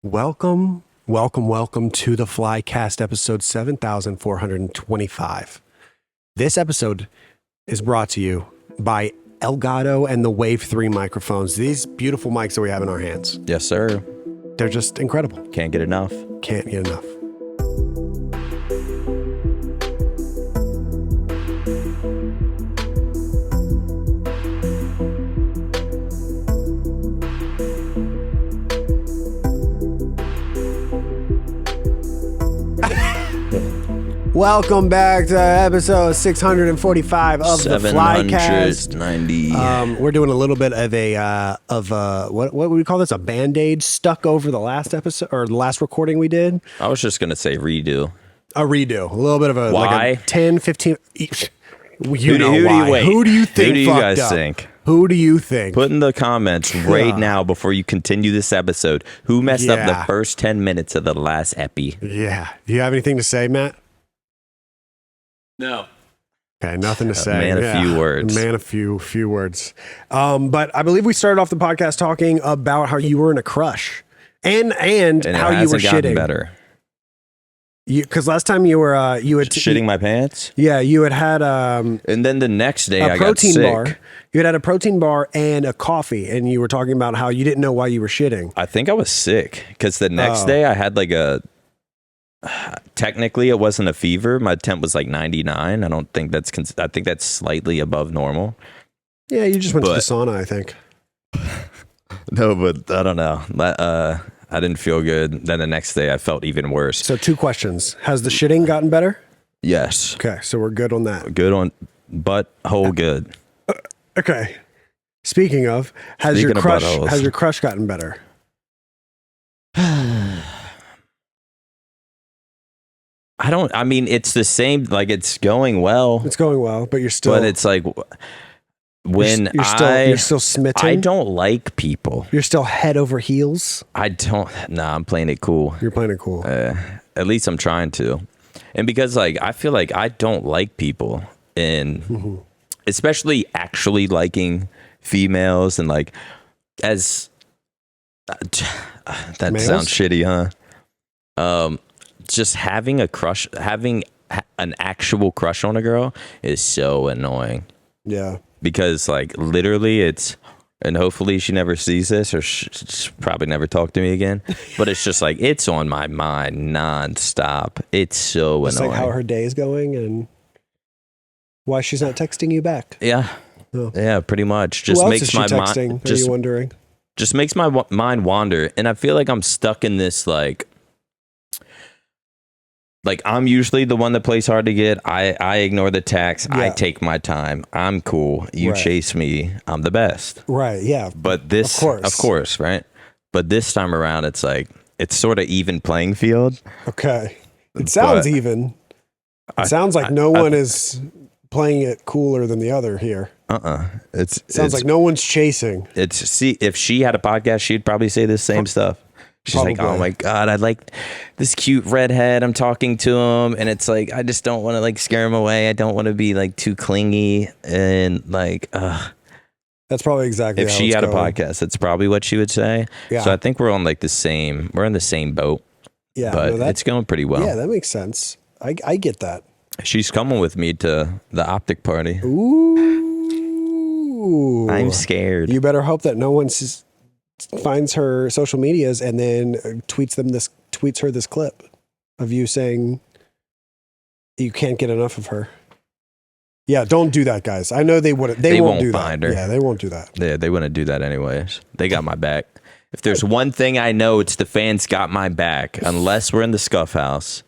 Welcome to the Flycast episode 7425. This episode is brought to you by Elgato and the Wave 3 microphones. These beautiful mics that we have in our hands. Yes, sir. They're just incredible. Can't get enough. Can't get enough. Welcome back to episode 645 of the Flycast. 790. We're doing a little bit of what would we call this? A Band-Aid stuck over the last episode or the last recording we did. I was just gonna say redo. A redo, a little bit of a Why? like a 10, 15. Who do you guys think? Who do you think? Put in the comments right now before you continue this episode. Who messed up the first 10 minutes of the last epi? Yeah. Do you have anything to say, Matt? No. Okay, nothing to say. Man, a few words. Man, a few words. But I believe we started off the podcast talking about how you were in a crush and how you were shitting. Better. Because last time you were you had shitting my pants. Yeah, you had and then the next day I got sick. Bar. You had a protein bar and a coffee, and you were talking about how you didn't know why you were shitting. I think I was sick because the next day I had like a. Technically, it wasn't a fever. My temp was like 99. I don't think that's. I think that's slightly above normal. Yeah, you just went to the sauna, I think. No, but I don't know. I didn't feel good. Then the next day, I felt even worse. So, two questions: has the shitting gotten better? Yes. Okay, so we're good on that. Good on butthole. Good. Okay. Speaking of, has your crush gotten better? I mean, it's the same, like it's going well. It's going well, but you're still. But it's like when you're still smitten. I don't like people. You're still head over heels. I'm playing it cool. You're playing it cool. At least I'm trying to. And because like, I feel like I don't like people and especially actually liking females and like as that Males? sounds shitty, huh? Just having a crush, having an actual crush on a girl is so annoying. Yeah. Because like literally and hopefully she never sees this or she'll probably never talk to me again. But it's just like, it's on my mind nonstop. It's so it's annoying. Like how her day is going and why she's not texting you back. Yeah. Oh. Yeah, pretty much. Just makes my mind. Are you wondering? Just makes my mind wander. And I feel like I'm stuck in this like I'm usually the one that plays hard to get. I ignore the text. Yeah. I take my time. I'm cool. You chase me. I'm the best. Right. Yeah. But this, of course, right? But this time around, it's like, it's sort of even playing field. Okay. It sounds even. It sounds like no one is playing it cooler than the other here. It sounds like no one's chasing. If she had a podcast, she'd probably say the same stuff. She's like, oh my God, I like this cute redhead. I'm talking to him. And it's like, I just don't want to like scare him away. I don't want to be like too clingy. And like, that's probably exactly if she had a podcast, that's probably what she would say. Yeah. So I think we're on like we're in the same boat. Yeah. But it's going pretty well. Yeah, that makes sense. I get that. She's coming with me to the OpTic party. Ooh. I'm scared. You better hope that no one finds her social medias and then tweets her this clip of you saying you can't get enough of her. Yeah, don't do that, guys. I know they wouldn't. They won't do find that. Her. Yeah, they won't do that. Yeah, they wouldn't do that anyways. They got my back. If there's one thing I know, it's the fans got my back. Unless we're in the Scuff House.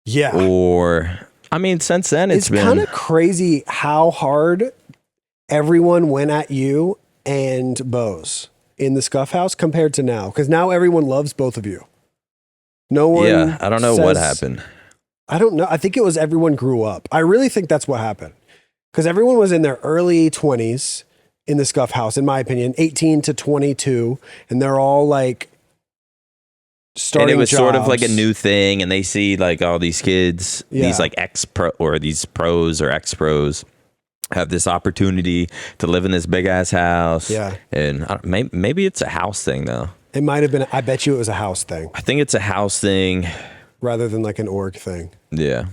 Yeah. Or I mean, since then it's been kind of crazy how hard everyone went at you and Bose in the Scuff House compared to now, because now everyone loves both of you. No one. Yeah, I don't know what happened. I don't know. I think it was everyone grew up. I really think that's what happened, because everyone was in their early 20s in the Scuff House, in my opinion, 18 to 22, and they're all like starting. And it was jobs. sort of like a new thing, and they see like all these kids, these like these pros or ex-pros have this opportunity to live in this big ass house. Yeah. And maybe it's a house thing though. It might have been. I bet you it was a house thing I think it's a house thing. rather than like an org thing. Yeah.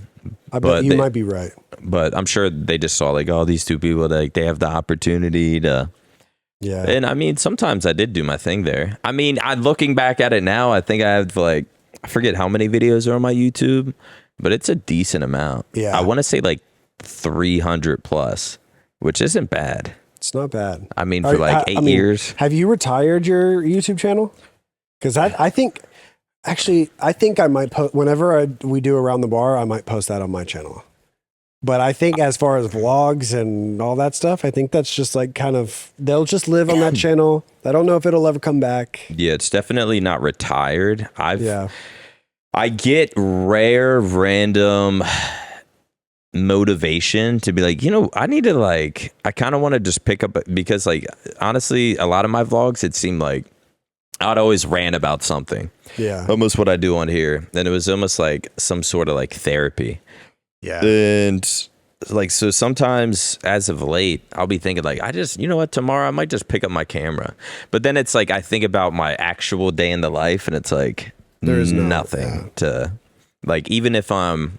I bet you might be right. But I'm sure they just saw like, oh, these two people, like they have the opportunity to. Yeah. And I mean, sometimes I did do my thing there. I mean, looking back at it now, I think I have like, I forget how many videos are on my YouTube, but it's a decent amount. Yeah. I want to say like 300 plus, which isn't bad. It's not bad. I mean, for like 8 years. Have you retired your YouTube channel? Because I think, actually, I think I might post, whenever we do Around the Bar, I might post that on my channel. But I think as far as vlogs and all that stuff, I think that's just like kind of, they'll just live on that channel. I don't know if it'll ever come back. Yeah, it's definitely not retired. Yeah. I get rare, random motivation to be like, I need to like, I kind of want to just pick up, because like, honestly, a lot of my vlogs, it seemed like I'd always rant about something. Yeah. Almost what I do on here. And it was almost like some sort of like therapy. Yeah. And like, so sometimes as of late, I'll be thinking like, tomorrow I might just pick up my camera. But then it's like, I think about my actual day in the life, and it's like, there's nothing to like, even if I'm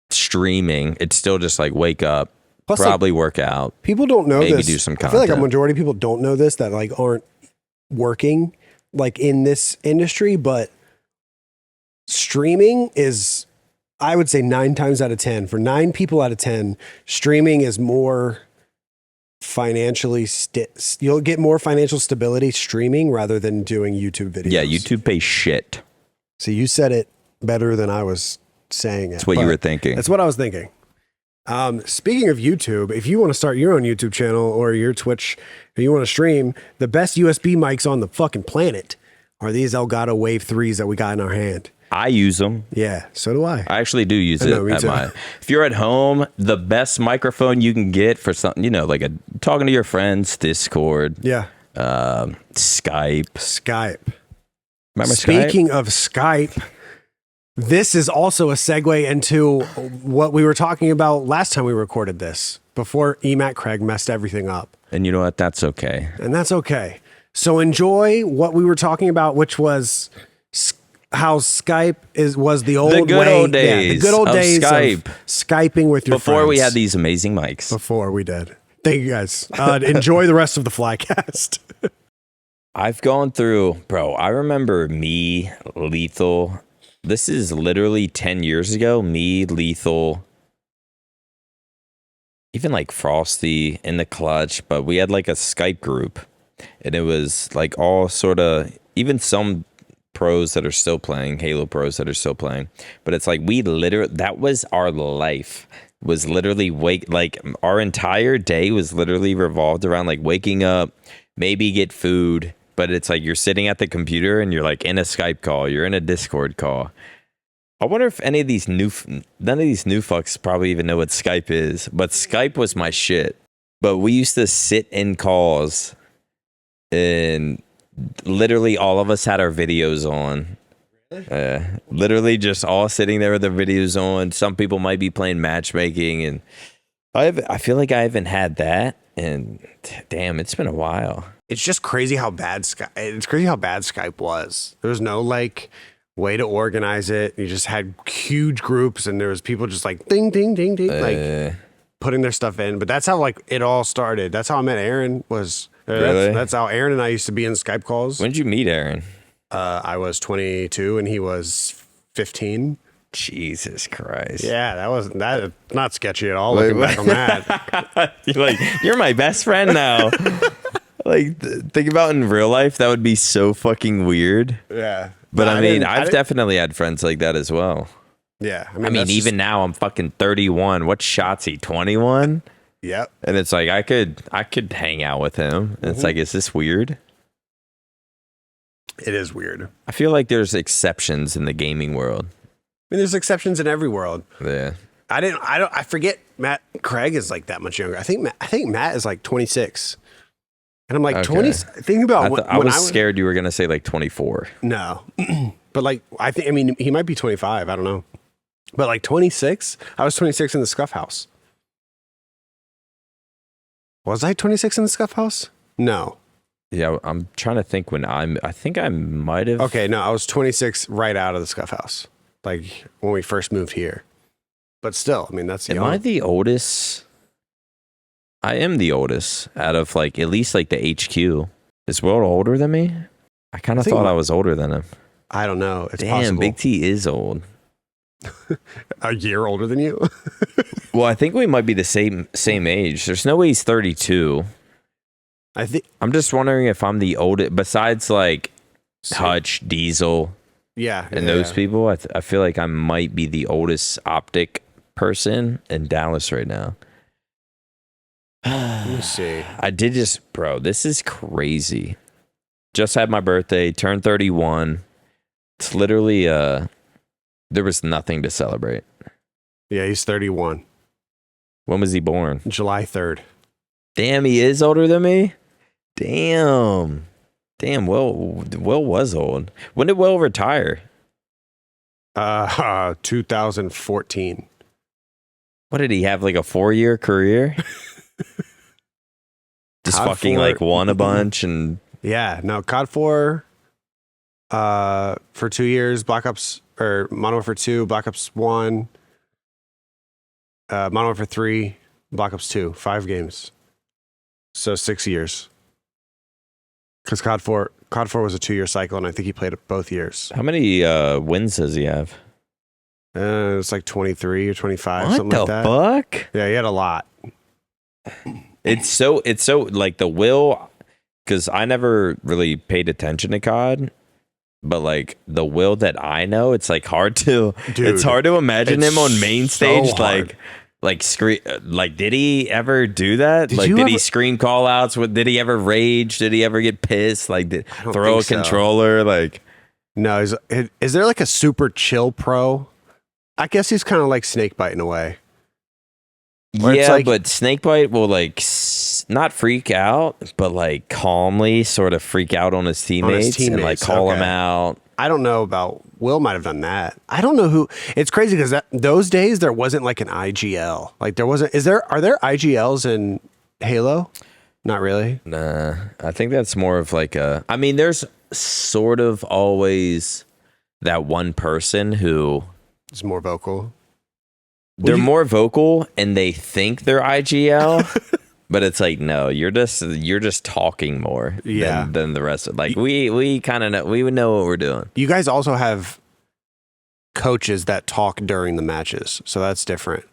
streaming, it's still just like wake up, plus, probably like, work out. People don't know maybe this. Do some content. I feel like a majority of people don't know this, that like aren't working like in this industry, but streaming is, I would say 9 times out of 10, for 9 people out of 10, streaming is more financially, you'll get more financial stability streaming rather than doing YouTube videos. Yeah, YouTube pays shit. So you said it better than I was saying it. That's what you were thinking. That's what I was thinking. Speaking of YouTube, if you want to start your own YouTube channel or your Twitch, and you want to stream, the best USB mics on the fucking planet are these Elgato Wave 3s that we got in our hand. I use them. Yeah, so do I. I actually do use it at if you're at home, the best microphone you can get for something, like talking to your friends, Discord. Yeah. Skype. Remember Speaking of Skype, this is also a segue into what we were talking about last time we recorded this, before EMAC Craig messed everything up. And you know what? That's okay. And that's okay. So enjoy what we were talking about, which was how Skype was the old old days. The good old days Skype. of Skyping with your friends. Before we had these amazing mics. Before we did. Thank you guys. Enjoy the rest of the Flycast. I've gone through, bro, I remember me, Lethal. This is literally 10 years ago. Me, Lethal, even like Frosty in the Clutch. But we had like a Skype group. And it was like all sort of, even some pros that are still playing, Halo pros that are still playing. But it's like that was our life. Was literally like our entire day was literally revolved around like waking up, maybe get food. But it's like you're sitting at the computer and you're like in a Skype call, you're in a Discord call. I wonder if none of these new fucks probably even know what Skype is. But Skype was my shit. But we used to sit in calls and literally all of us had our videos on. Literally just all sitting there with their videos on. Some people might be playing matchmaking, and I feel like I haven't had that. And damn, it's been a while. It's just crazy how bad Skype was. There was no like way to organize it. You just had huge groups, and there was people just like ding, ding, ding, ding, like putting their stuff in. But that's how like it all started. That's how I met Aaron. Really? That's how Aaron and I used to be in Skype calls. When did you meet Aaron? I was 22 and he was 15. Jesus Christ. Yeah, that was not sketchy at all. Looking back on that. You're my best friend now. Like, think about in real life, that would be so fucking weird. Yeah. But I mean, I've definitely had friends like that as well. Yeah. I mean even now I'm fucking 31. What shot's he, 21? Yep. And it's like, I could hang out with him. And it's like, is this weird? It is weird. I feel like there's exceptions in the gaming world. I mean, there's exceptions in every world. Yeah. I forget Matt Craig is like that much younger. I think Matt is like 26. And I'm like, okay. 20. Think about I was scared you were going to say like 24. No. But like, I mean, he might be 25. I don't know. But like 26, I was 26 in the Scuff House. Was I 26 in the Scuff House? No. Yeah, I'm trying to think I think I might have. Okay, no, I was 26 right out of the Scuff House, like when we first moved here. But still, I mean, that's young. Am I the oldest? I am the oldest out of like at least like the HQ. Is Will older than me? I kind of thought I was older than him. I don't know. It's Damn, possible. Big T is old. A year older than you? Well, I think we might be the same age. There's no way he's 32. I think I'm just wondering if I'm the oldest, besides like Hutch, Diesel, and those people. I feel like I might be the oldest OpTic person in Dallas right now. Let me see. I did just, bro, this is crazy. Just had my birthday, turned 31. It's literally, there was nothing to celebrate. Yeah, he's 31. When was he born? July 3rd. Damn, he is older than me? Damn, Will was old. When did Will retire? 2014. What did he have, like a 4-year career? Just COD fucking 4. like won a bunch and Yeah, no, COD 4 for 2 years, Black Ops or Modern Warfare 2, Black Ops 1, Modern Warfare 3, Black Ops 2, 5 games. So 6 years. Because COD 4 was a 2-year cycle, and I think he played it both years. how many wins does he have? It's like 23 or 25, What something the like that. fuck? Yeah, he had a lot. It's so like the Will, because I never really paid attention to COD, but like the Will that I know, it's like hard to Dude, it's hard to imagine it's him on main so stage hard. like scream like did he ever do that? Did Like you did he ever- scream call outs? Did he ever rage? Did he ever get pissed? Like did I don't throw a think so. controller? Like No, is there like a super chill pro? I guess he's kind of like Snakebite in a way. Where it's yeah, like- but Snakebite will like not freak out, but like calmly sort of freak out on his teammates, and like teammates, call him okay. out. I don't know about Will might have done that. I don't know who. It's crazy because those days there wasn't like an IGL. Like there wasn't. Are there IGLs in Halo? Not really. Nah, I think that's more of like I mean, there's sort of always that one person who It's more vocal. they're more vocal and they think they're IGL, but it's like no, you're just talking more Yeah. than the rest of like we kind of know, we would know what we're doing. You guys also have coaches that talk during the matches, so that's different.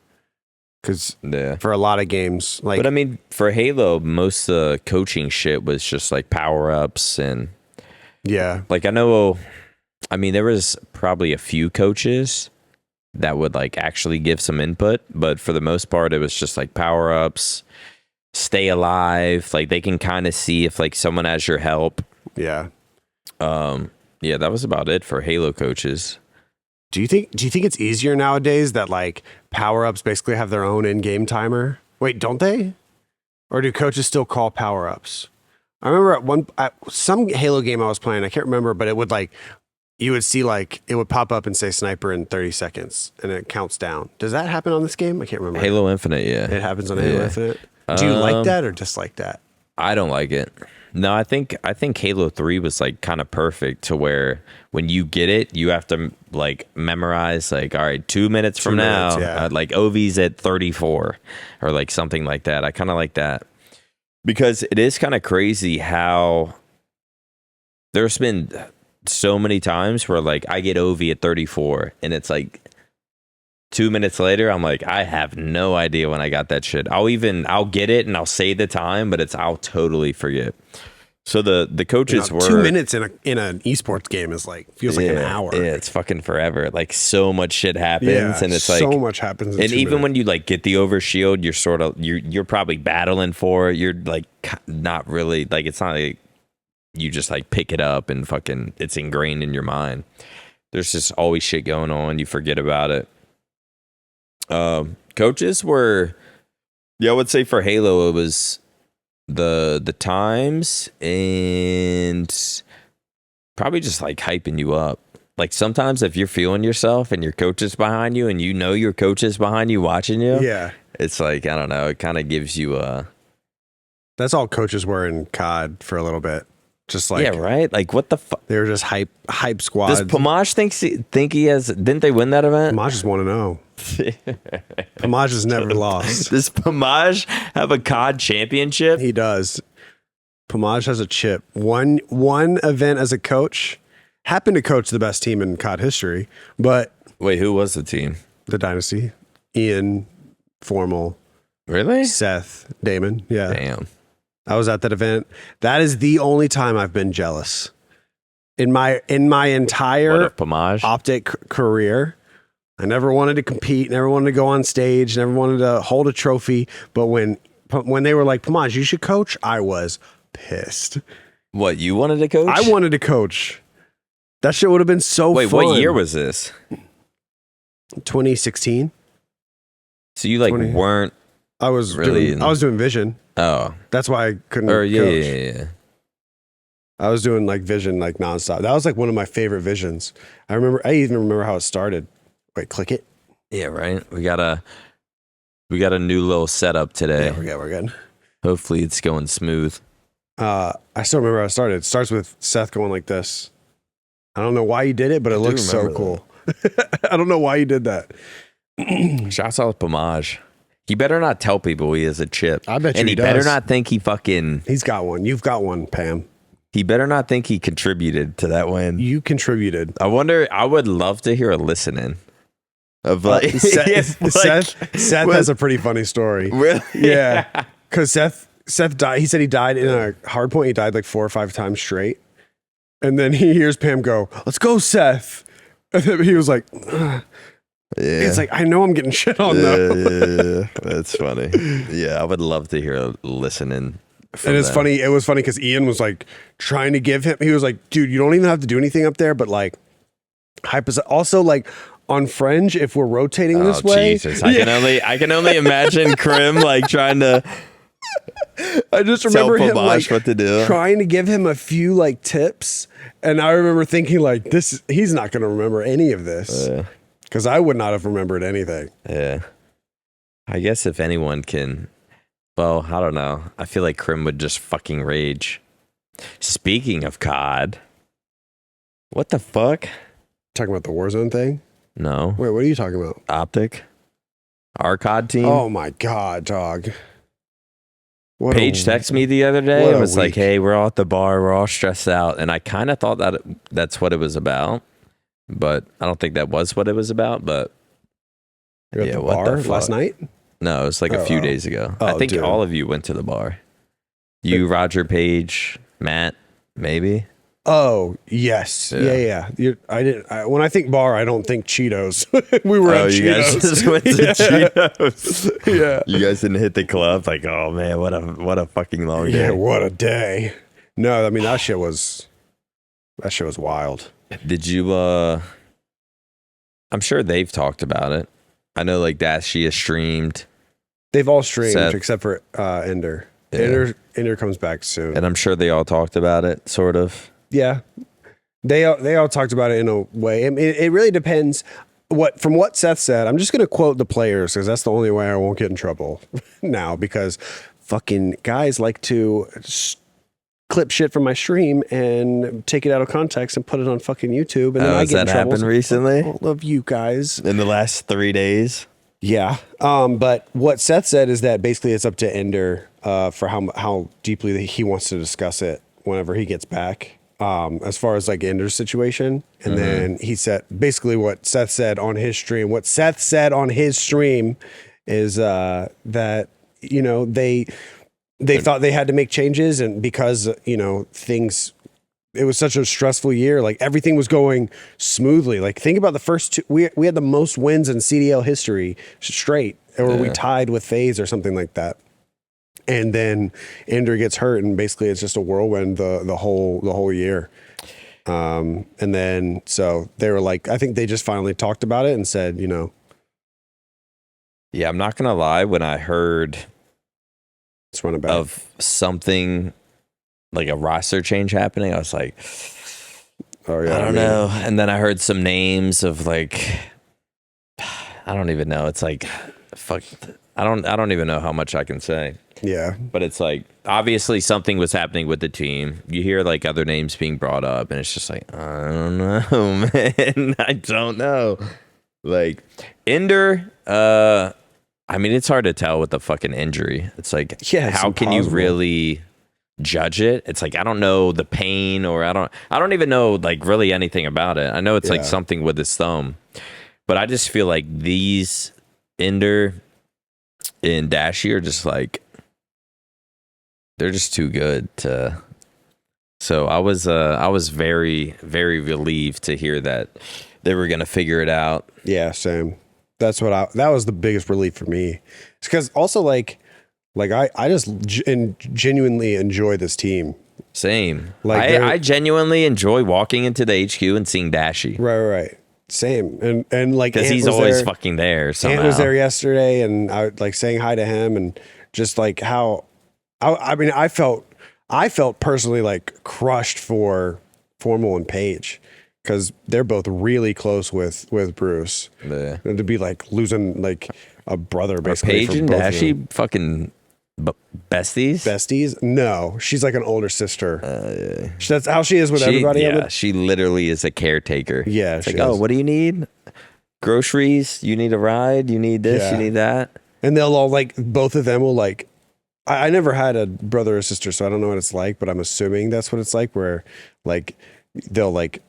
Because Yeah. for a lot of games, like But I mean, for Halo, most of the coaching shit was just like power ups and yeah, like I mean, there was probably a few coaches that would like actually give some input, but for the most part, it was just like power ups, stay alive. Like they can kind of see if like someone has your help. yeah. Yeah, that was about it for Halo coaches. Do you think it's easier nowadays that like power ups basically have their own in-game timer? Wait, don't they? Or do coaches still call power ups? I remember at some Halo game I was playing, I can't remember, but it would like you would see like it would pop up and say sniper in 30 seconds and it counts down. Does that happen on this game? I can't remember. Halo Infinite, yeah. It happens on Halo Yeah. Infinite. Do you like that or dislike that? I don't like it. No, I think Halo 3 was like kind of perfect to where when you get it, you have to like memorize like, all right, 2 minutes from 2 now, minutes, yeah. like OV's at 34 or like something like that. I kind of like that because it is kind of crazy how there's been so many times where like I get OV at 34 and it's like 2 minutes later, I'm like, I have no idea when I got that shit. I'll get it and I'll say the time, but I'll totally forget. So the coaches were 2 minutes in an esports game is like feels like an hour. Yeah, it's fucking forever. Like so much shit happens, Yeah, and it's so like much happens. and even when you like get the overshield, you're sort of you're probably battling for it. You're like not really like it's not like you just like pick it up and fucking it's ingrained in your mind. There's just always shit going on. You forget about it. Coaches were, I would say for Halo it was the times and probably just like hyping you up. Like sometimes if you're feeling yourself and your coach is behind you and you know your coach is behind you watching you, yeah, it's like I don't know, it kind of gives you That's all coaches were in COD for a little bit. Just like, yeah, right. Like what the fuck? they were just hype squads. Does Pomage think he has? Didn't they win that event? Pomage is 1-0. Pomage has never lost. Does Pomage have a COD championship? He does. Pomage has a chip. One event as a coach. Happened to coach the best team in COD history, but Wait, who was the team? the Dynasty. Ian, Formal, Really? Seth, Damon. Yeah. Damn. I was at that event. That is the only time I've been jealous. In my entire What of Pomage? OpTic career, I never wanted to compete, never wanted to go on stage, never wanted to hold a trophy. But when they were like, Pomage, you should coach, I was pissed. What, you wanted to coach? I wanted to coach. That shit would have been so Wait, fun. what year was this? 2016. So you like 20. weren't. I was Really? I was doing vision. Oh. That's why I couldn't Or yeah, coach. yeah. I was doing like vision like nonstop. That was like one of my favorite visions. I even remember how it started. Wait, click it. Yeah, right. We got a new little setup today. Yeah, we're good. Hopefully it's going smooth. I still remember how it started. It starts with Seth going like this. I don't know why you did it, but it looks so cool. I don't know why you did that. Shouts out to Pomage. He better not tell people he has a chip. I bet you and he better does. not think he fucking. He's got one. You've got one, Pam. He better not think he contributed to that win. You contributed. I wonder. I would love to hear a listening of like Seth what- has a pretty funny story. Really? Yeah, because Seth died. He said he died in a hard point. He died like 4 or 5 times straight, and then he hears Pam go, "Let's go, Seth." And then he was like, "Ugh." Yeah. It's like, I know I'm getting shit on though. Yeah, that's funny. Yeah, I would love to hear a listening. And it's funny. It was funny because Ian was like trying to give him. He was like, "Dude, you don't even have to do anything up there, but like, also like on Fringe, if we're rotating this way." Jesus. I can only imagine Krim like trying to I just tell remember him Pomage like what to do. trying to give him a few like tips, and I remember thinking like, "This, he's not going to remember any of this," because I would not have remembered anything. Yeah. I guess if anyone can, well, I don't know. I feel like Krim would just fucking rage. Speaking of COD, what the fuck? Talking about the Warzone thing. No. Wait, what are you talking about? OpTic? Our COD team? Oh my god, dog! What Paige texted me the other day what and a was like, week. hey, we're all at the bar. We're all stressed out. And I kind of thought that that's what it was about. But I don't think that was what it was about. But You're at yeah, the what the bar fuck? last night. no, it was like a few days ago. I think dude. all of you went to the bar. You, Roger, Paige, Matt, maybe. Oh yes, yeah. When I think bar, I don't think Cheetos. We were at you guys Cheetos. just went to Cheetos. Yeah. You guys didn't hit the club. Like, oh man, what a fucking long day. Yeah, what a day. No, I mean that shit was wild. Did you I'm sure they've talked about it. I know like Dacia streamed. They've all streamed Seth. except for Ender. Yeah. Ender comes back soon. And I'm sure they all talked about it, sort of. Yeah, they all talked about it in a way. I mean, it really depends. From what Seth said, I'm just going to quote the players because that's the only way I won't get in trouble now. Because fucking guys like to clip shit from my stream and take it out of context and put it on fucking YouTube, and then I Has get in that trouble. happened recently? All of you guys. In the last 3 days? Yeah. But what Seth said is that basically it's up to Ender for how deeply he wants to discuss it whenever he gets back. As far as like Ender's situation. And then he said basically what Seth said on his stream. What Seth said on his stream is that, you know, they thought they had to make changes, and because, you know, it was such a stressful year. Like everything was going smoothly. Like think about the first two. We had the most wins in CDL history straight, or we tied with FaZe or something like that. And then Ender gets hurt, and basically it's just a whirlwind the whole year. And then so they were like, I think they just finally talked about it and said, you know, Yeah, I'm not gonna lie. When I heard let's run it back. of something like a roster change happening, I was like, Oh yeah, I don't know. And then I heard some names of like, I don't even know. It's like, fuck. I don't even know how much I can say. Yeah. But it's like, obviously something was happening with the team. You hear like other names being brought up, and it's just like, I don't know, man. I don't know. Like, Ender, I mean, it's hard to tell with the fucking injury. It's like, how can you really judge it? It's like, I don't know the pain, or I don't even know like really anything about it. I know it's like something with his thumb, but I just feel like these Ender and Dashy are just like, they're just too good to. So I was very, very relieved to hear that they were gonna figure it out. Yeah, same. That was the biggest relief for me. It's because also like I just genuinely enjoy this team. Same. Like I genuinely enjoy walking into the HQ and seeing Dashy. Right. Same. And like, because he's always fucking there. Somehow. Ant was there yesterday, and I like saying hi to him, and just like how I mean, I felt personally like crushed for Formal and Paige, because they're both really close with Bruce. Yeah. And to be like losing like a brother basically. Paige and Dashy fucking besties? No, she's like an older sister. Yeah. That's how she is with everybody. Yeah, she literally is a caretaker. Yeah, it's like, oh, what do you need? Groceries? You need a ride? You need this? You need that? And they'll all like, both of them will like. I never had a brother or sister, so I don't know what it's like, but I'm assuming that's what it's like, where like they'll like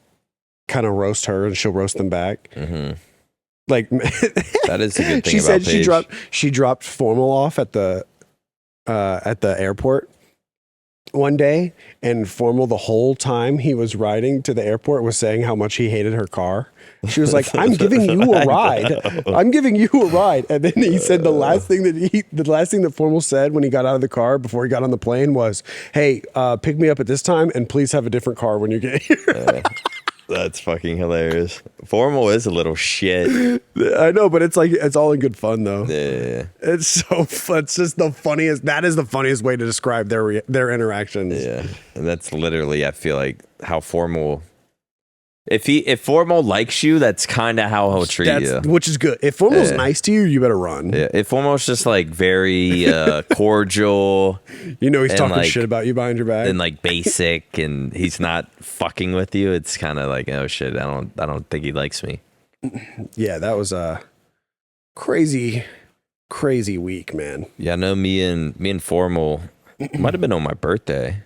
kind of roast her and she'll roast them back. Mm-hmm. Like that is a good thing. She about said Paige. she dropped Formal off at the airport one day, and Formal the whole time he was riding to the airport was saying how much he hated her car. She was like, "I'm giving you a ride. I'm giving you a ride." And then he said the last thing that Formal said when he got out of the car before he got on the plane was, "Hey, pick me up at this time, and please have a different car when you get here." That's fucking hilarious. Formal is a little shit. I know, but it's like, it's all in good fun though. Yeah. It's so fun. It's just the funniest. That is the funniest way to describe their interactions. Yeah. And that's literally, I feel like, how Formal. If Formal likes you, that's kind of how he'll treat you. Which is good. If Formal's nice to you, you better run. Yeah. If Formal's just like very cordial. You know, he's talking like, shit about you behind your back. And like basic, and he's not fucking with you. It's kind of like, oh shit, I don't think he likes me. Yeah, that was a crazy week, man. Yeah, I know me and Formal might have been on my birthday.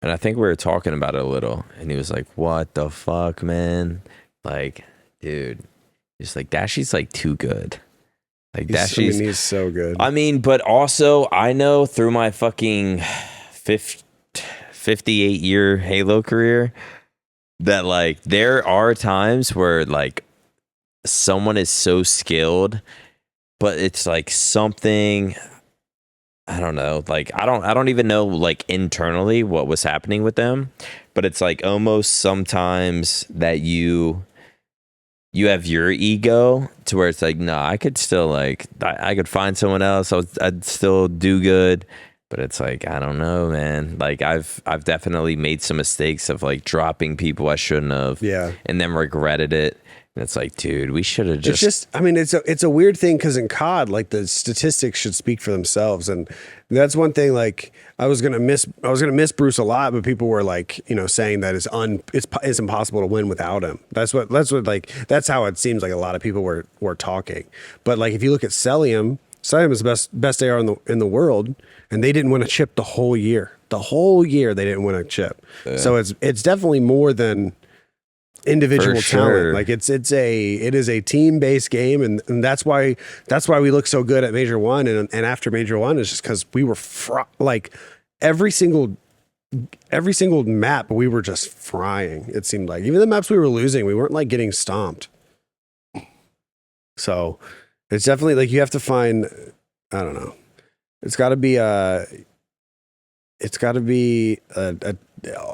And I think we were talking about it a little, and he was like, "What the fuck, man? Like, dude, he's like, Dashy's like too good. Like, he's so good. I mean, but also, I know through my fucking 58-year Halo career that like there are times where like someone is so skilled, but it's like something." I don't know. Like, I don't even know like internally what was happening with them, but it's like almost sometimes that you have your ego to where it's like, no, I could still like, I could find someone else. I'd still do good. But it's like, I don't know, man. Like I've definitely made some mistakes of like dropping people I shouldn't have. Yeah. And then regretted it. And it's like, dude, we should have just. It's just, I mean, it's a weird thing, because in COD, like the statistics should speak for themselves, and that's one thing. Like I was gonna miss Bruce a lot, but people were like, you know, saying that it's impossible to win without him. That's how it seems like a lot of people were talking. But like if you look at Celium is the best AR in the world, and they didn't win a chip the whole year. The whole year they didn't win a chip. Yeah. So it's definitely more than individual talent. Like it is a team-based game, and that's why we look so good at Major 1 and after Major 1 is just because we were like every single map we were just frying. It seemed like even the maps we were losing, we weren't like getting stomped. So it's definitely like you have to find, I don't know, it's got to be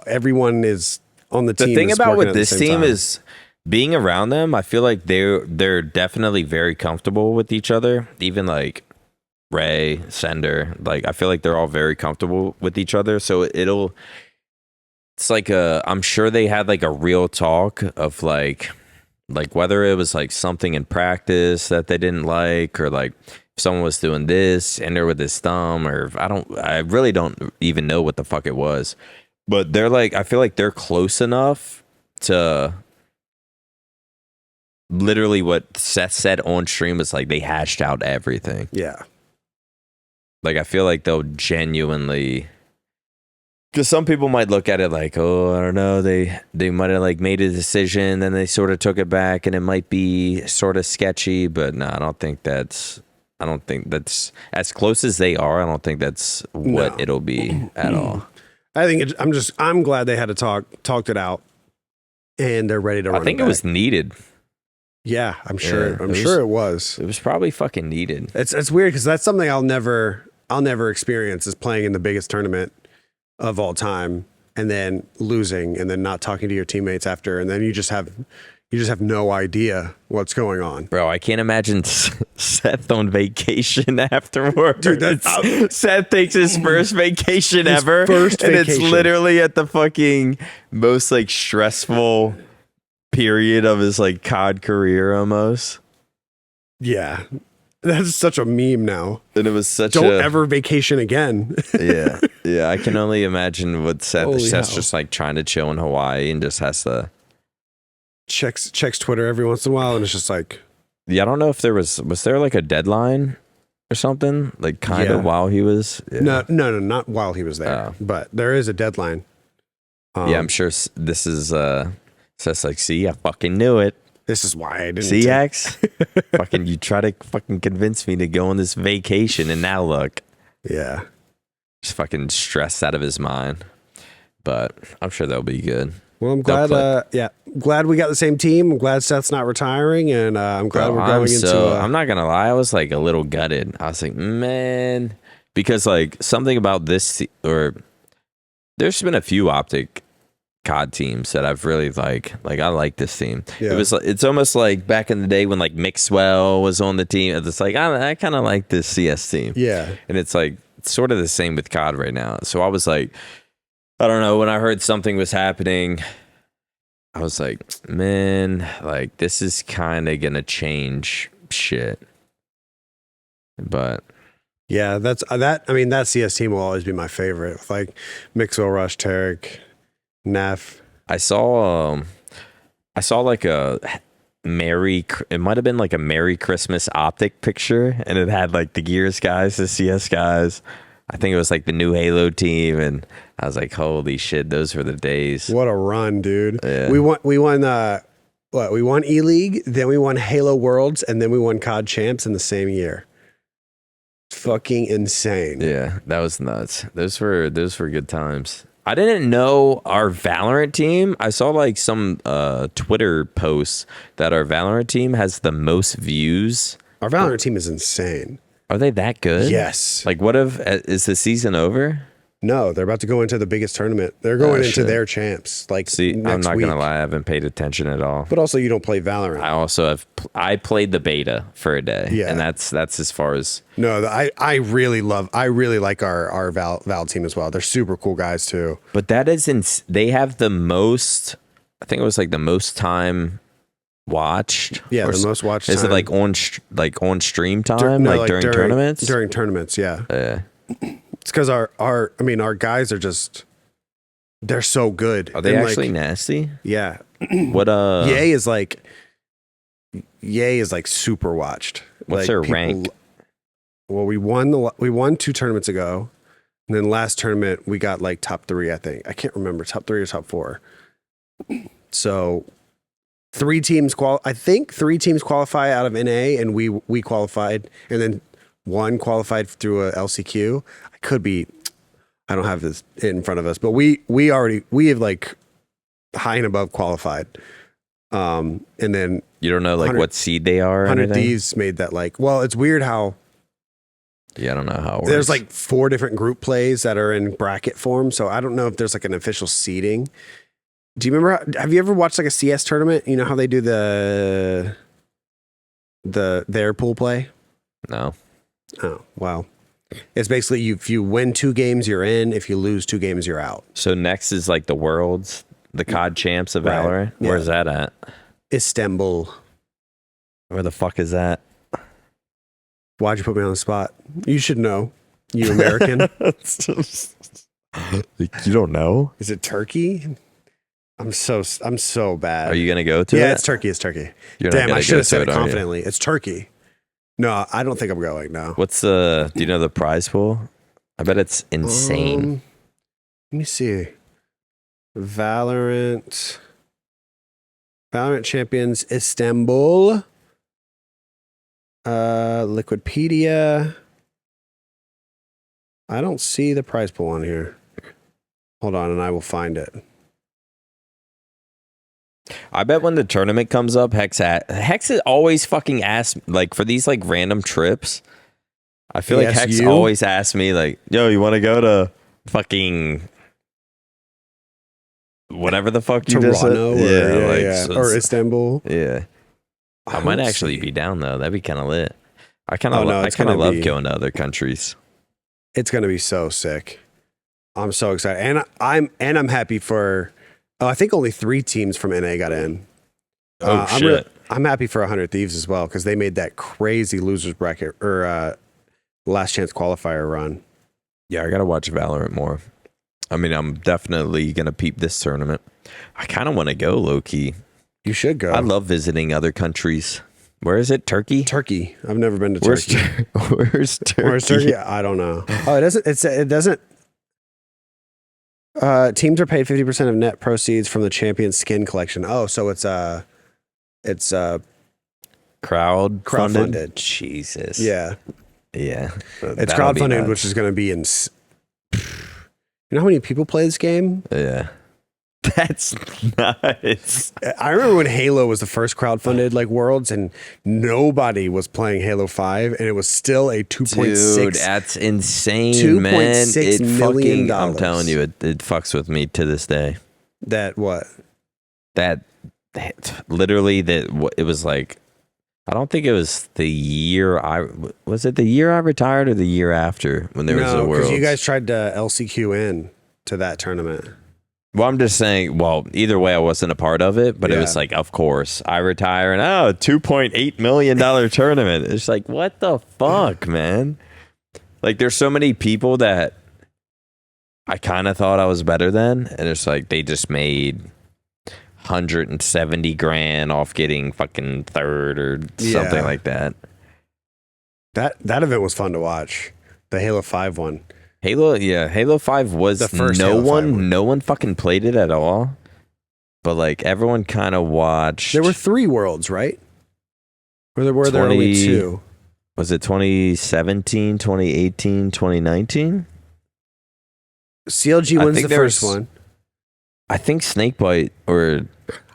everyone is on the team. The thing about with this team is being around them, I feel like they're definitely very comfortable with each other. Even like Ray, Sender, like I feel like they're all very comfortable with each other. So it's like I'm sure they had like a real talk of like, like whether it was like something in practice that they didn't like, or like if someone was doing this and they're with his thumb, or I really don't even know what the fuck it was. But they're like, I feel like they're close enough to literally what Seth said on stream is like they hashed out everything. Yeah. Like I feel like they'll genuinely, because some people might look at it like, oh, I don't know, they might have like made a decision, then they sort of took it back, and it might be sort of sketchy. But no, I don't think that's as close as they are. I don't think that's what it'll be at all. I think I'm glad they had to talked it out, and they're ready to run. I think it was needed. Yeah, I'm sure. I'm sure it was. It was probably fucking needed. It's weird because that's something I'll never experience, is playing in the biggest tournament of all time and then losing and then not talking to your teammates after, and then you just have no idea what's going on. Bro, I can't imagine Seth on vacation afterwards. Dude, Seth takes his first vacation ever. It's literally at the fucking most like stressful period of his like COD career almost. Yeah. That's such a meme now. And it was such Don't ever vacation again. Yeah. Yeah. I can only imagine what Seth's just like trying to chill in Hawaii and just has to checks Twitter every once in a while, and it's just like, yeah, I don't know if there was there like a deadline or something, like kind of while he was. Yeah. No, not while he was there, but there is a deadline. Yeah, I'm sure this is Seth's like, see, I fucking knew it. This is why I didn't. See, X? Fucking, you try to fucking convince me to go on this vacation, and now look. Yeah. Just fucking stressed out of his mind. But I'm sure they'll be good. Well, I'm glad. Glad we got the same team. I'm glad Seth's not retiring, and I'm glad we're going into. I'm not gonna lie, I was like a little gutted. I was like, man, because like something about this, or there's been a few OpTic COD teams that I've really like I like this team. Yeah. It's almost like back in the day when like Mixwell was on the team. It's like I kind of like this CS team. Yeah, and it's like sort of the same with COD right now. So I was like, I don't know, when I heard something was happening, I was like, man, like this is kind of gonna change shit. But yeah, that's that. I mean, that CS team will always be my favorite. With like Mixwell, Rush, Tarek, Neff. I saw like it might have been like a Merry Christmas OpTic picture, and it had like the Gears guys, the CS guys. I think it was like the new Halo team, and I was like, holy shit, those were the days. What a run, dude. Yeah. We won we won E-League, then we won Halo Worlds, and then we won COD Champs in the same year. Fucking insane. Yeah, that was nuts. Those were good times. I didn't know our Valorant team. I saw like some Twitter posts that our Valorant team has the most views. Our Valorant team is insane. Are they that good? Yes. Like, is the season over? No, they're about to go into the biggest tournament. They're going into their champs. Like, see, I'm not gonna lie, I haven't paid attention at all. But also, you don't play Valorant. I also I played the beta for a day. Yeah, and that's as far as. No, I really like our Val team as well. They're super cool guys too. But that is they have the most. I think it was like the most time watched. Yeah, the most watched. Is time. it like on stream time? During tournaments? During tournaments, yeah. Yeah. It's because our guys are just, they're so good. Are they actually nasty? Yeah. What Yay is like super watched. What's like their rank? Well, we won 2 tournaments ago, and then last tournament we got like top 3. I think I can't remember, top 3 or top 4. So 3 teams I think 3 teams qualify out of NA, and we qualified, and then 1 qualified through a LCQ. I don't have this in front of us, but we have like high and above qualified. And then you don't know like what seed they are. 100Ds made that like, well, it's weird how. Yeah, I don't know how it works. There's like 4 different group plays that are in bracket form, so I don't know if there's like an official seeding. Do you remember? Have you ever watched like a CS tournament? You know how they do their pool play? No. Oh, wow. It's basically if you win 2 games, you're in. If you lose 2 games, you're out. So next is like the Worlds, the COD champs of Valorant. Yeah. Where's that at? Istanbul. Where the fuck is that? Why'd you put me on the spot? You should know. You American. You don't know? Is it Turkey? I'm so bad. Are you gonna go to it? Yeah, it's Turkey. It's Turkey. Damn, I should have said it confidently. It's Turkey. No, I don't think I'm going. No. What's do you know the prize pool? I bet it's insane. Let me see. Valorant Champions Istanbul. Liquipedia. I don't see the prize pool on here. Hold on, and I will find it. I bet when the tournament comes up, Hex is always fucking asks, like, for these like random trips. I feel like Hex always asks me like, "Yo, you want to go to fucking whatever the fuck you just said?" Or Istanbul. Yeah, I might actually be down though. That'd be kind of lit. I kind of love going to other countries. It's gonna be so sick. I'm so excited, and I'm happy for. I think only 3 teams from NA got in. Shit! I'm happy for 100 Thieves as well because they made that crazy losers bracket or last chance qualifier run. Yeah, I gotta watch Valorant more. I mean, I'm definitely gonna peep this tournament. I kind of want to go low key. You should go. I love visiting other countries. Where is it? Turkey? Turkey. I've never been to Turkey. Where's Turkey? Where's Turkey? I don't know. Oh, it doesn't. It doesn't. Teams are paid 50% of net proceeds from the champion skin collection. Oh, so it's crowdfunded. Jesus. Yeah. Yeah. It's crowdfunded, which is going to be in. You know how many people play this game? Yeah. That's nuts. I remember when Halo was the first crowdfunded like Worlds, and nobody was playing Halo 5, and it was still a 2.6. Dude, that's insane, man. $2.6 million. I'm telling you, it fucks with me to this day. That what? That literally it was like, I don't think it was the year was it the year I retired or the year after when there was a Worlds? No, because you guys tried to LCQ in to that tournament. Well, I'm just saying, well, either way, I wasn't a part of it, but it was like, of course, I retire and $2.8 million tournament. It's like, what the fuck, man? Like, there's so many people that I kind of thought I was better than, and it's like, they just made 170 grand off getting fucking third or something like that. That event was fun to watch. The Halo 5 one. Halo 5 was the first. No one fucking played it at all. But like everyone kind of watched. There were 3 Worlds, right? Or were there only 2? Was it 2017, 2018, 2019? CLG wins the first one. I think Snakebite or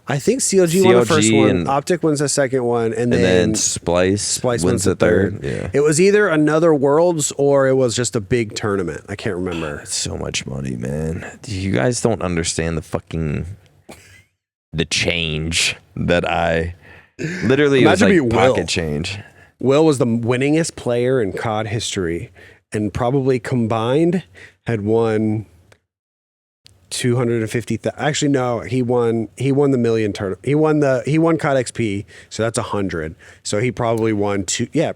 I think CLG won the first one. OpTic wins the second one, and then Splice wins the third. Yeah. It was either another Worlds or it was just a big tournament. I can't remember. It's so much money, man. You guys don't understand the change that I literally was like pocket change. Will was the winningest player in COD history, and probably combined had won 250,000. Actually, no, he won the million turn. He won COD XP, so that's 100. So he probably won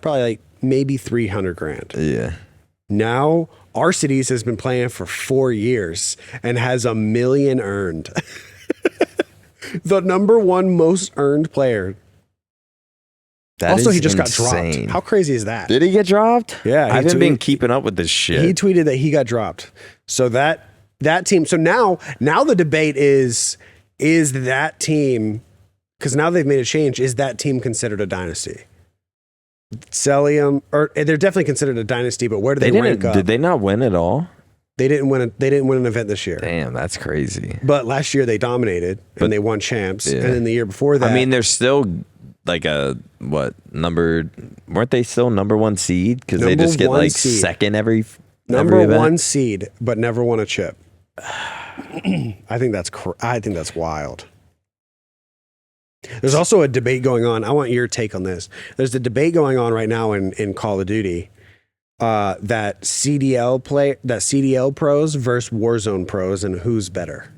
probably like maybe 300 grand. Yeah. Now Arcides has been playing for 4 years and has $1 million earned. The number 1 most earned player. Also, he just got dropped. How crazy is that? Did he get dropped? Yeah, I haven't been keeping up with this shit. He tweeted that he got dropped. So that team. So now the debate is that team, because now they've made a change. Is that team considered a dynasty? Celium, or they're definitely considered a dynasty, but where do they rank up? Did they not win at all? They didn't win an event this year. Damn, that's crazy. But last year they dominated and they won champs. Yeah. And then the year before that, I mean, they're still like weren't they still number 1 seed? Because they just get like seed. Second every number event? 1 seed, but never won a chip. I think that's wild. There's also a debate going on. I want your take on this. There's a debate going on right now in Call of Duty that CDL pros versus Warzone pros, and who's better.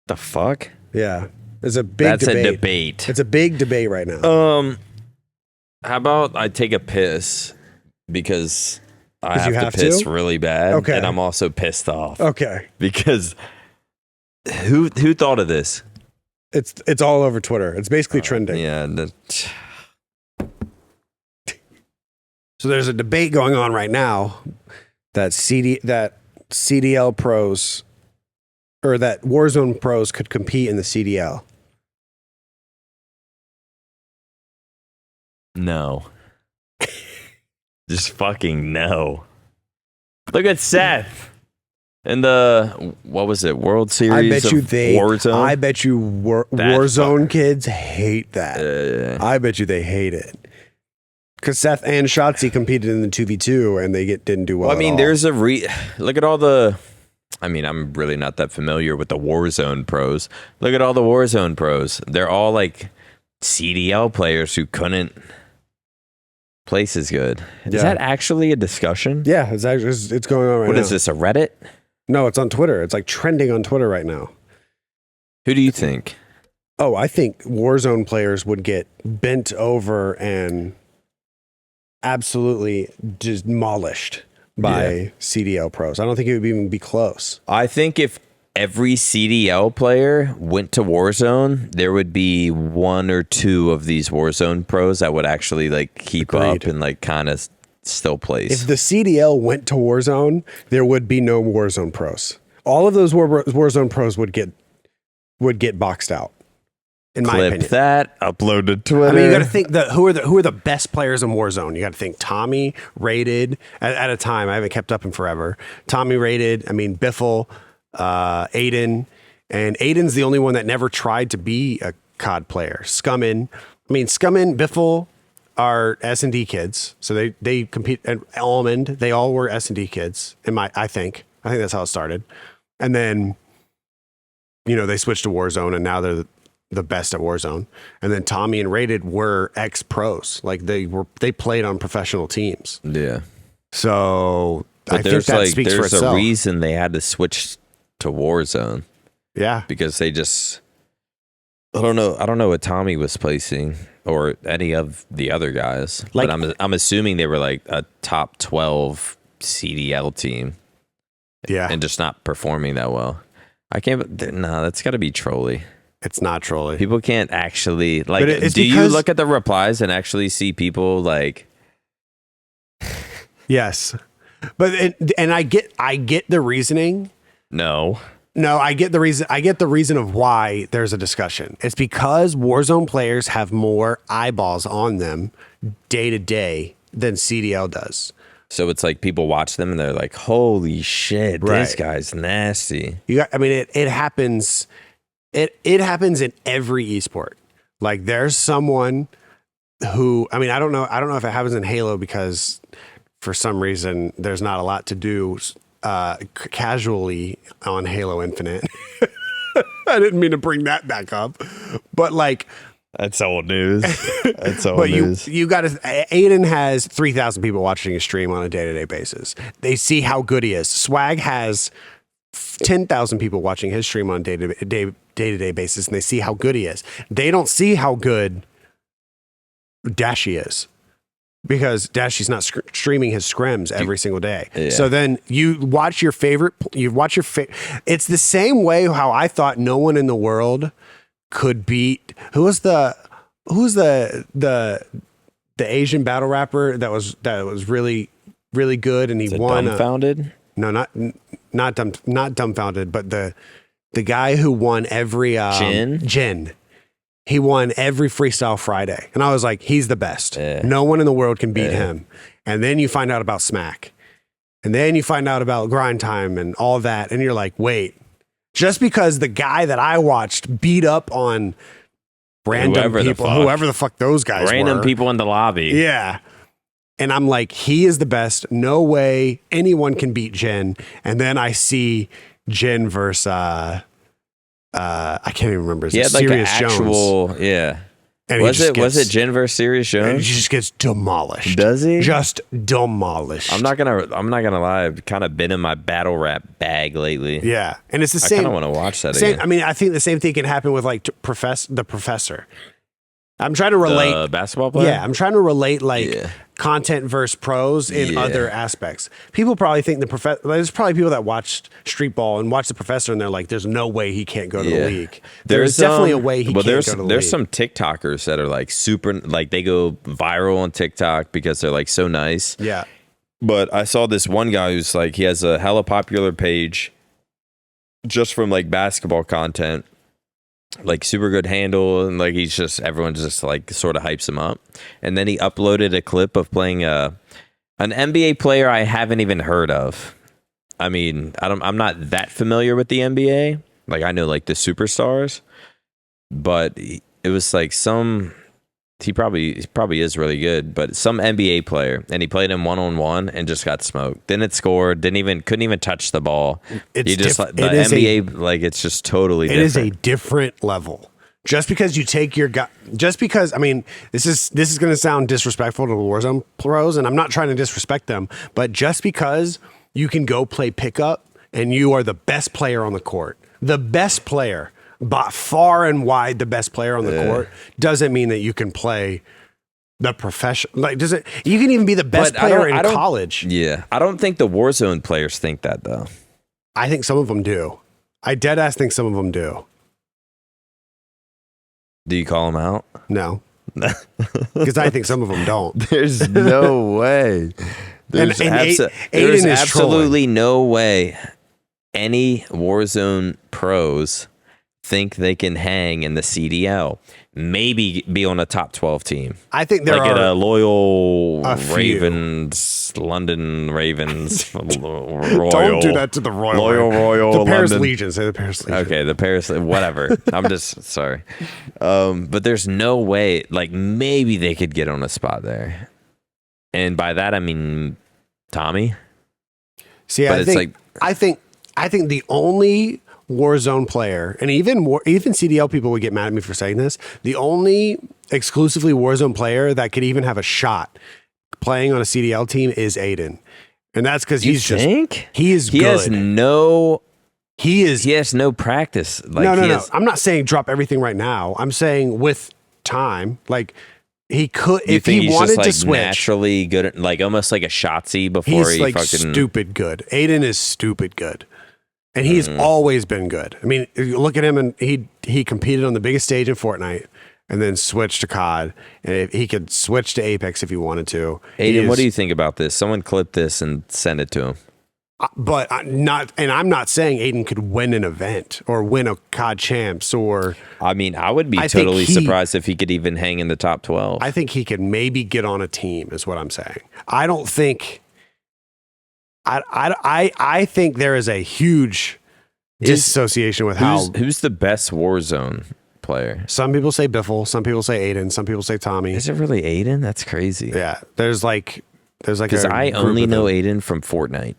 The fuck? Yeah. It's a big That's debate. a debate. It's a big debate right now. How about I take a piss because I you have to have piss to? really bad, Okay. and I'm also pissed off. Okay. Because who thought of this? It's all over Twitter. It's basically trending. Yeah. So there's a debate going on right now that CDL pros or that Warzone pros could compete in the CDL. No. Just fucking no. Look at Seth in the what was it? World Series. I bet you Warzone. I bet you Warzone kids hate that. I bet you they hate it. Because Seth and Shotzi competed in the 2v2 and they didn't do well. I mean, there's a look at all the. I mean, I'm really not that familiar with the Warzone pros. Look at all the Warzone pros. They're all like CDL players who couldn't place as good. Is that actually a discussion? Yeah, it's going on right now. What is this, a Reddit? No, it's on Twitter. It's like trending on Twitter right now. Who do you think? Oh, I think Warzone players would get bent over and absolutely demolished by CDL pros. I don't think it would even be close. I think if every CDL player went to Warzone, there would be one or two of these Warzone pros that would actually like keep up and like kind of still place. If the CDL went to Warzone, there would be no Warzone pros. All of those Warzone pros would get boxed out. In my opinion. Clip that, upload to Twitter. I mean, you got to think who are the best players in Warzone. You got to think Tommy, Rated at a time. I haven't kept up in forever. Tommy, Rated. I mean, Biffle, Aiden, and Aiden's the only one that never tried to be a COD player. Scummin, Biffle are S&D kids, so they compete. And Almond, they all were S&D kids. I think that's how it started, and then they switched to Warzone, and now they're the best at Warzone. And then Tommy and Rated were ex-pros. Like they played on professional teams. Yeah. So I think that speaks for itself. There's a reason they had to switch to Warzone. Yeah. Because they just I don't know what Tommy was placing or any of the other guys. But I'm assuming they were like a top 12 CDL team. Yeah. And just not performing that well. That's got to be trolly. It's not trolly. People can't actually do you look at the replies and actually see people like? Yes, but and I get the reasoning. No, I get the reason. I get the reason of why there's a discussion. It's because Warzone players have more eyeballs on them day to day than CDL does. So it's like people watch them and they're like, "Holy shit, this guy's nasty." It happens. It happens in every esport. Like there's someone who, I don't know if it happens in Halo because for some reason there's not a lot to do casually on Halo Infinite. I didn't mean to bring that back up, but like that's old news. That's old news. You got to. Aiden has 3,000 people watching his stream on a day-to-day basis. They see how good he is. Swag has 10,000 people watching his stream on day-to-day basis, and they see how good he is. They don't see how good Dashy is because Dashy's not streaming his scrims every single day. Yeah. So then you watch your favorite. It's the same way how I thought no one in the world could beat. Who's the Asian battle rapper that was really really good and he won? Dumbfounded? No, not dumbfounded, but the guy who won every Jin. He won every Freestyle Friday, and I was like, he's the best. Yeah. No one in the world can beat him. And then you find out about Smack, and then you find out about Grind Time and all that, and you're like, wait, just because the guy that I watched beat up on random whoever the fuck those guys random were. people in the lobby. Yeah. And I'm like, he is the best. No way anyone can beat Jin. And then I see Jin versus I can't even remember. Serious Jones. Yeah. And was it Jin versus Serious And Jones? he just gets demolished. Does he? Just demolished. I'm not gonna lie. I've kind of been in my battle rap bag lately. Yeah, and it's the I same. kind of want to watch that Same, again. I mean, I think the same thing can happen with like the professor. I'm trying to relate. The basketball player? Yeah, I'm trying to relate content versus pros in other aspects. People probably think the professor. There's probably people that watched Street Ball and watch the professor, and they're like, "There's no way he can't go to the league." There's definitely a way he can't go to the league. There's some TikTokers that are like super, like they go viral on TikTok because they're like so nice. Yeah. But I saw this one guy who's like, he has a hella popular page just from like basketball content, like super good handle, and like everyone just like sort of hypes him up. And then he uploaded a clip of playing an NBA player I haven't even heard of. I mean, I'm not that familiar with the NBA. Like I know like the superstars, but it was like he probably is really good, but some NBA player, and he played him 1-on-1 and just got smoked. Didn't score, couldn't even touch the ball. It's just like the NBA, like it's just totally different. It is a different level. Just because you take your guy, I mean, this is going to sound disrespectful to the Warzone pros, and I'm not trying to disrespect them, but just because you can go play pickup and you are the best player on the court, the best player, by far and wide the best player on the court, doesn't mean that you can play the profession. Like, you can even be the best player in college. Yeah. I don't think the Warzone players think that though. I think some of them do. I dead ass think some of them do. Do you call them out? No. Because I think some of them don't. There's no way. There's absolutely no way any Warzone pros think they can hang in the CDL. Maybe be on a top 12 team. I think there like are at a loyal Ravens, London Ravens. Royal, don't do that to the Royal. The Paris London. Legion. Say the Paris Legion. Okay, the Paris. Whatever. I'm just sorry. But there's no way. Like maybe they could get on a spot there, and by that I mean Tommy. See, I think the only Warzone player, and even CDL people would get mad at me for saying this, the only exclusively Warzone player that could even have a shot playing on a CDL team is Aiden. And that's because he is good. He has no practice. Like, no. I'm not saying drop everything right now. I'm saying with time, like he could, if he wanted to switch. Naturally good, at, like almost like a Shotzzy before he like fucking stupid good. Aiden is stupid good. And he's always been good. I mean, you look at him, and he competed on the biggest stage in Fortnite, and then switched to COD. And if he could switch to Apex if he wanted to. Aiden, what do you think about this? Someone clip this and send it to him. But I'm not saying Aiden could win an event or win a COD champs or. I mean, I would be totally surprised if he could even hang in the top 12. I think he could maybe get on a team, is what I'm saying. I don't think. I think there is a huge disassociation with who's the best Warzone player. Some people say Biffle, some people say Aiden, some people say Tommy. Is it really Aiden? That's crazy. Yeah, there's like because I only know Aiden from Fortnite.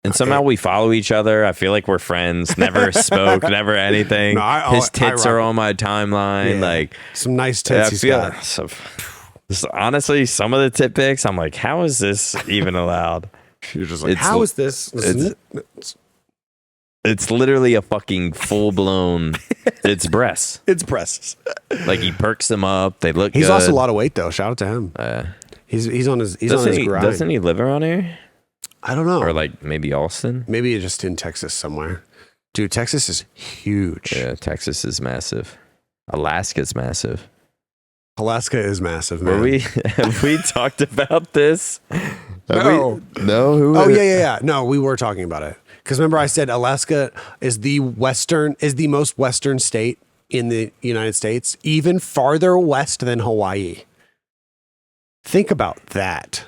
And somehow we follow each other. I feel like we're friends. Never spoke, never anything. No, his tits are on my timeline. Yeah, like some nice tits. He's got. Honestly, some of the tit pics, I'm like, how is this even allowed? You're just like, how is this? It's literally a fucking full blown. It's breasts. It's breasts. Like he perks them up. They look. He's good. lost a lot of weight though. Shout out to him. He's on his grind. Doesn't he live around here? I don't know. Or like maybe Austin. Maybe just in Texas somewhere. Dude, Texas is huge. Yeah, Texas is massive. Alaska's massive. Alaska is massive, man. Have we talked about this? No. No. Yeah. No, we were talking about it because remember I said Alaska is the most western state in the United States, even farther west than Hawaii. Think about that.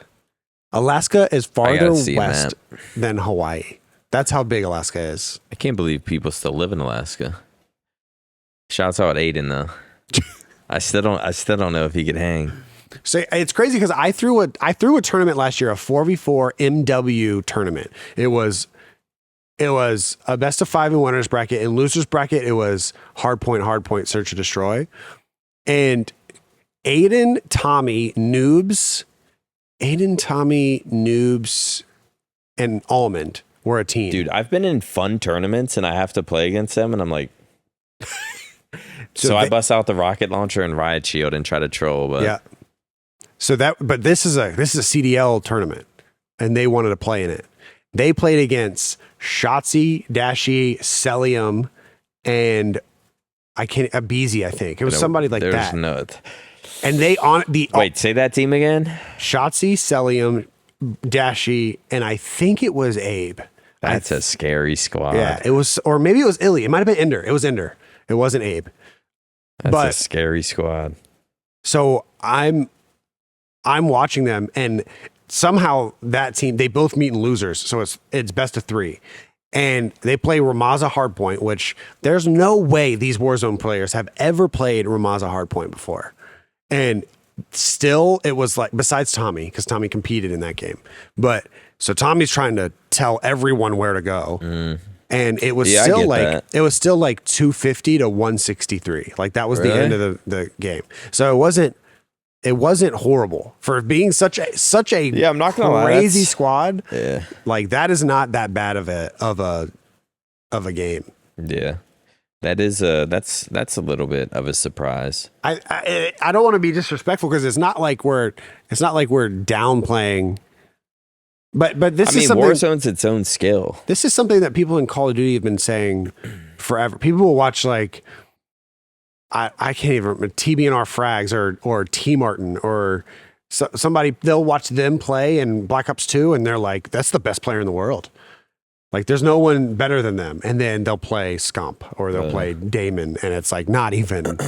Alaska is farther west than Hawaii. That's how big Alaska is. I can't believe people still live in Alaska. Shouts out Aiden though. I still don't know if he could hang. So it's crazy because I threw a tournament last year, a 4v4 MW tournament. It was a best of 5 in winners bracket. In losers bracket, it was hard point, search and destroy. And Aiden, Tommy, Noobs, and Almond were a team. Dude, I've been in fun tournaments and I have to play against them, and I'm like, so I bust out the rocket launcher and riot shield and try to troll. But yeah. But this is a CDL tournament, and they wanted to play in it. They played against Shotzi, Dashi, Celium, and Abizi, I think. It was somebody like that. And they wait, say that team again. Shotzi, Celium, Dashi, and I think it was Abe. That's a scary squad. Yeah, it was, or maybe it was Illy. It might have been Ender. It was Ender. It wasn't Abe. That's a scary squad. So I'm watching them, and somehow that team, they both meet in losers. So it's best of 3. And they play Ramaza Hardpoint, which there's no way these Warzone players have ever played Ramaza Hardpoint before. And still, it was like, besides Tommy, because Tommy competed in that game. But so Tommy's trying to tell everyone where to go. And it was still like 250 to 163. Like that was the end of the game. So it wasn't horrible for being such a I'm not gonna crazy lie, squad. Yeah. Like that is not that bad of a game. Yeah. That is that's a little bit of a surprise. I don't want to be disrespectful because it's not like we're downplaying. But this is something. Warzone's its own skill. This is something that people in Call of Duty have been saying forever. People will watch like I can't even remember TBNR Frags or T Martin or somebody. They'll watch them play in Black Ops 2 and they're like, that's the best player in the world. Like there's no one better than them. And then they'll play Scump or they'll play Damon, and it's like it's not even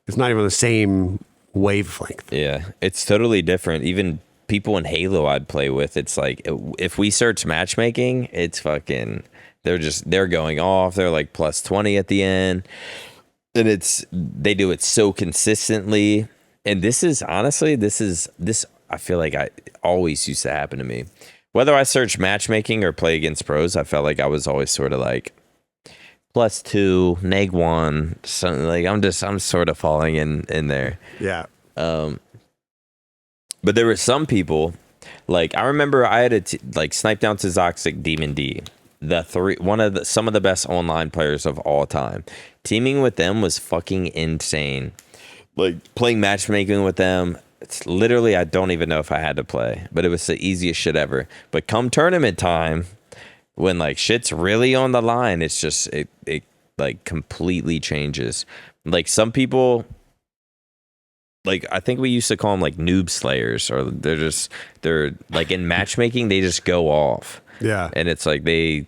the same wavelength. Yeah, it's totally different. Even people in Halo I'd play with, it's like if we search matchmaking, it's fucking they're going off. They're like plus 20 at the end, and they do it so consistently. And this I feel like I always used to happen to me. Whether I search matchmaking or play against pros, I felt like I was always sort of like +2, -1, something like I'm sort of falling in there. Yeah. But there were some people, like I remember I had like snipe down to Zoxic, Demon D, some of the best online players of all time. Teaming with them was fucking insane. Like playing matchmaking with them, it's literally, I don't even know if I had to play, but it was the easiest shit ever. But come tournament time, when like shit's really on the line, it's just it like completely changes. Like some people, like I think we used to call them like noob slayers, or they're like in matchmaking they just go off. Yeah. And it's like they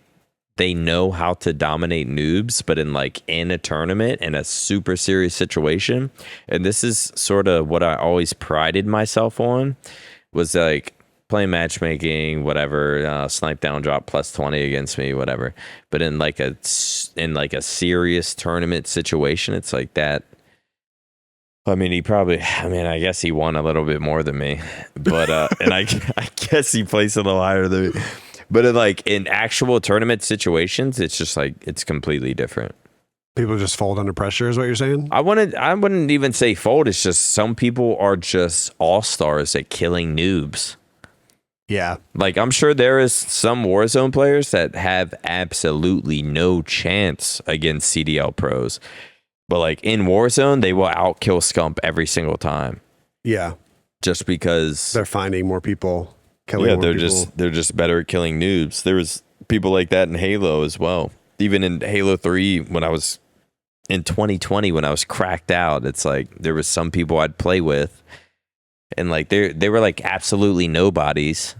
know how to dominate noobs, but in a tournament in a super serious situation. And this is sort of what I always prided myself on, was like playing matchmaking, whatever, snipe down, drop +20 against me, whatever. But in like a serious tournament situation, it's like that. I mean, I guess he won a little bit more than me, but and I guess he placed a little higher than me. But in actual tournament situations, it's just like it's completely different. People just fold under pressure, is what you're saying? I wouldn't even say fold. It's just some people are just all-stars at killing noobs. Yeah. Like I'm sure there is some Warzone players that have absolutely no chance against CDL pros. But like in Warzone, they will outkill Scump every single time. Yeah. Just because they're finding more people, killing more people. They're just better at killing noobs. There was people like that in Halo as well. Even in Halo 3, when I was in 2020, when I was cracked out, it's like there was some people I'd play with, and like they were like absolutely nobodies.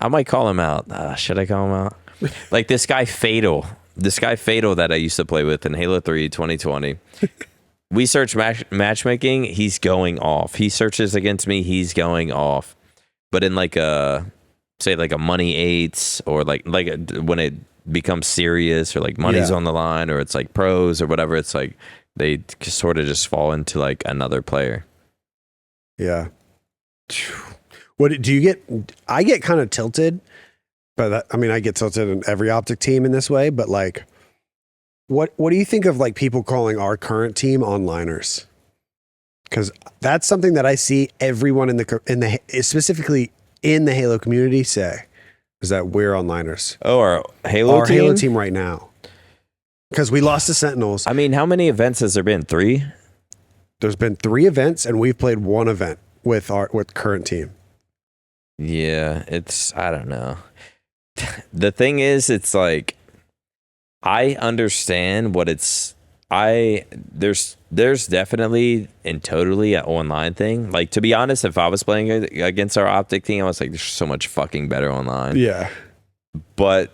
I might call him out. Should I call him out? Like this guy Fatal that I used to play with in Halo 3 2020. We search matchmaking, he's going off. He searches against me, he's going off. But in like a money 8s, or like when it becomes serious, or like money's on the line, or it's like pros or whatever, it's like they sort of just fall into like another player. Yeah. What do you get? I get kind of tilted. But I get tilted in every OpTic team in this way. But like, what do you think of like people calling our current team onliners? Because that's something that I see everyone in the specifically in the Halo community say is that we're onliners. Oh, our Halo team right now. Because we lost to Sentinels. I mean, how many events has there been? 3? There's been 3 events, and we've played 1 event with current team. Yeah, I don't know. The thing is, it's like, I understand what there's definitely and totally an online thing. Like, to be honest, if I was playing against our OpTic team, I was like, they're so much fucking better online. Yeah. But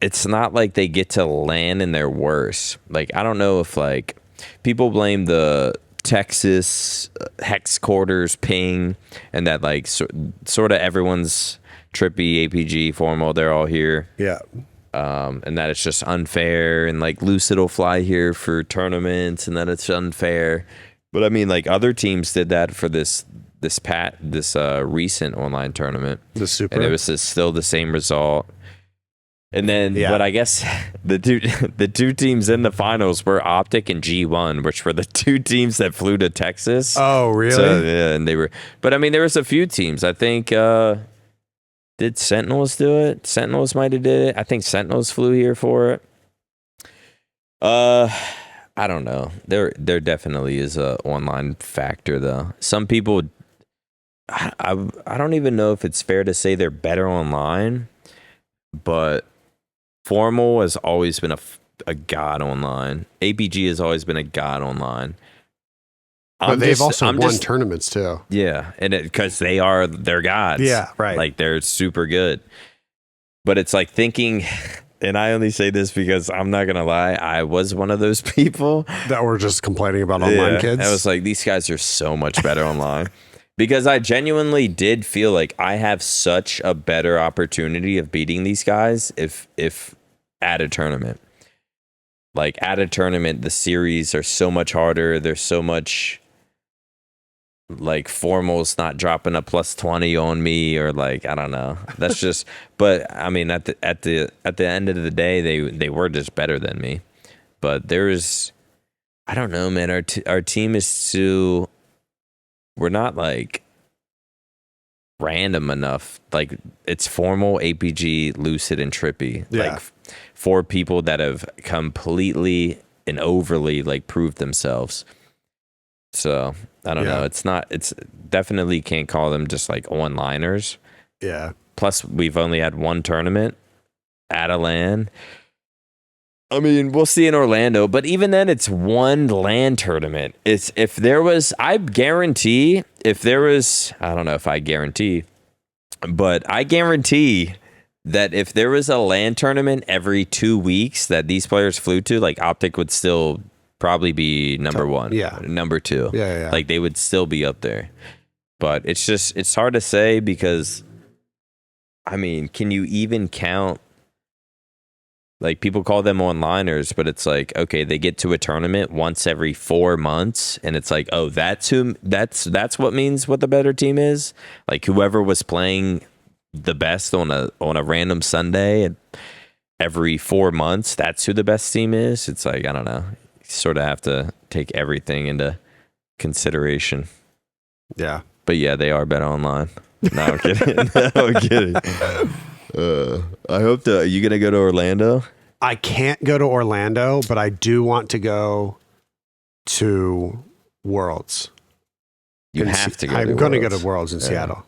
it's not like they get to land in their worst. Like, I don't know if, like, people blame the Texas hex quarters ping and that, like, sort of everyone's trippy APG formal, they're all here. Yeah. And that it's just unfair, and like Lucid will fly here for tournaments, and that it's unfair. But I mean, like, other teams did that for this recent online tournament, the Super, and it was still the same result. And then, but I guess the two teams in the finals were OpTic and G1, which were the 2 teams that flew to Texas. Oh, really? So, yeah, and they were. But I mean, there was a few teams. I think. Did Sentinels do it? Sentinels might have did it. I think Sentinels flew here for it. I don't know. There definitely is a online factor though. Some people, I don't even know if it's fair to say they're better online, but Formal has always been a god online. APG has always been a god online. But they've also won tournaments too. Yeah, and because they're gods. Yeah, right. Like, they're super good. But it's like thinking, and I only say this because I'm not gonna lie, I was one of those people that were just complaining about online kids. I was like, these guys are so much better online. Because I genuinely did feel like I have such a better opportunity of beating these guys if at a tournament. Like, at a tournament, the series are so much harder. There's so much, like, Formal's not dropping a +20 on me, or, like, I don't know. That's just, but I mean, at the end of the day, they were just better than me. But I don't know, man. Our team is too, we're not, like, random enough. Like, it's Formal, APG, Lucid, and Trippy. Yeah. Like, 4 people that have completely and overly, like, proved themselves. So I don't know. It's definitely can't call them just like one-liners. Yeah. Plus, we've only had 1 tournament at a LAN. I mean, we'll see in Orlando, but even then, it's 1 LAN tournament. I guarantee, I don't know if I guarantee, but I guarantee that if there was a LAN tournament every 2 weeks that these players flew to, like, OpTic would still probably be number 1. Yeah. Number 2. Yeah. Like, they would still be up there. But it's hard to say because, I mean, can you even count? Like, people call them one-liners, but it's like, okay, they get to a tournament once every 4 months, and it's like, oh, that's what means what the better team is. Like, whoever was playing the best on a random Sunday and every 4 months, that's who the best team is. It's like, I don't know. You sort of have to take everything into consideration. Yeah. But yeah, they are better online. No, I'm kidding. No, I'm kidding. I hope are you gonna go to Orlando? I can't go to Orlando, but I do want to go to Worlds. You have to go. I'm going to go to Worlds in Seattle.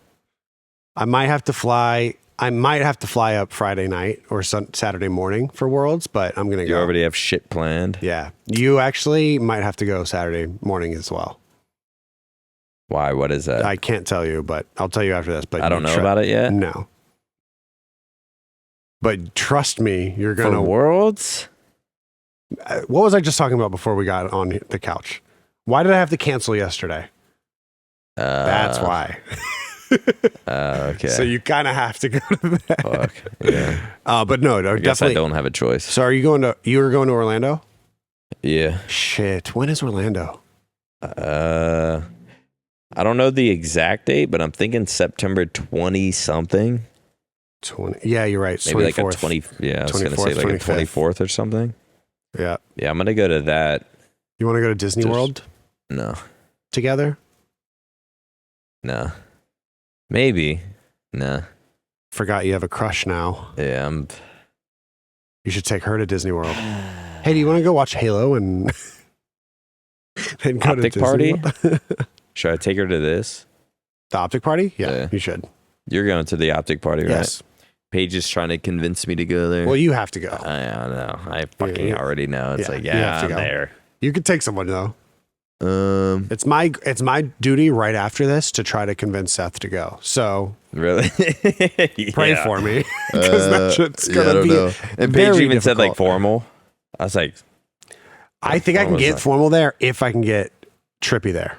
I might have to fly up Friday night or Saturday morning for Worlds, but I'm going to go. You already have shit planned? Yeah. You actually might have to go Saturday morning as well. Why? What is that? I can't tell you, but I'll tell you after this. But I don't know about it yet? No. But trust me, you're going to... For Worlds? What was I just talking about before we got on the couch? Why did I have to cancel yesterday? That's why. Okay. So you kind of have to go to that. Fuck. Yeah. But no, I guess definitely. I don't have a choice. So you were going to Orlando? Yeah. Shit. When is Orlando? I don't know the exact date, but I'm thinking September 20-something. 20. Yeah, you're right. Maybe 24th. like a 20. Yeah, I was going to say like 25th. a 24th or something. Yeah. Yeah, I'm going to go to that. You want to go to Disney World? No. together? No. Maybe. No. Forgot you have a crush now. Yeah, You should take her to Disney World. Hey, do you want to go watch Halo and go to OpTic Disney party? World? Should I take her to this? The OpTic party? Yeah, Yeah. you should. You're going to the OpTic party, right? Yes. Paige is trying to convince me to go there. Well, you have to go. I don't know. I fucking Yeah. already know. It's Yeah, like, you have yeah, to I'm go. there. You could take someone though. Um, It's my duty right after this to try to convince Seth to go. So really? pray Yeah. for me because that shit's I gonna don't be. know. And Paige very even said like difficult. formal. I was like, I think I can Formal's get like- formal there if I can get Trippy there,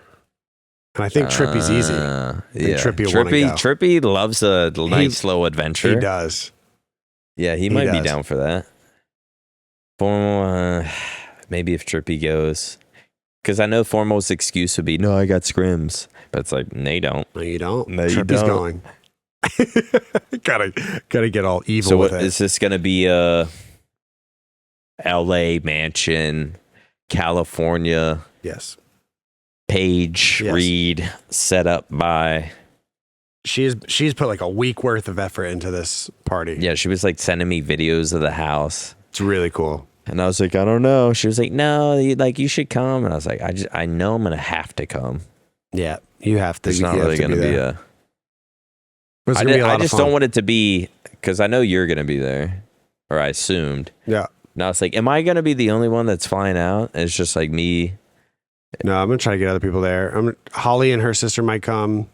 and I think Trippy's easy. yeah. Trippy will wanna go. Trippy loves a nice slow adventure. He does. Yeah, he might be does. down for that. Formal, maybe if Trippy goes. Because I know Formal's excuse would be, no, I got scrims. But it's like, no, you don't. No, you don't. No, you Trippy's don't. going. gotta get all evil So with what, it. is this going to be a LA mansion, California, Yes. Paige Yes. Reed, set up by... She's put like a week worth of effort into this party. Yeah, she was like sending me videos of the house. It's really cool. And I was like, I don't know. She was like, no, you should come. And I was like, I know I'm going to have to come. Yeah, you have to. It's not you have really going to be there. a... It's I gonna be a lot of just fun. don't want it to be... Because I know you're going to be there. Or I assumed. Yeah. Now it's like, am I going to be the only one that's flying out? And it's just like me. No, I'm gonna try to get other people there. Holly and her sister might come.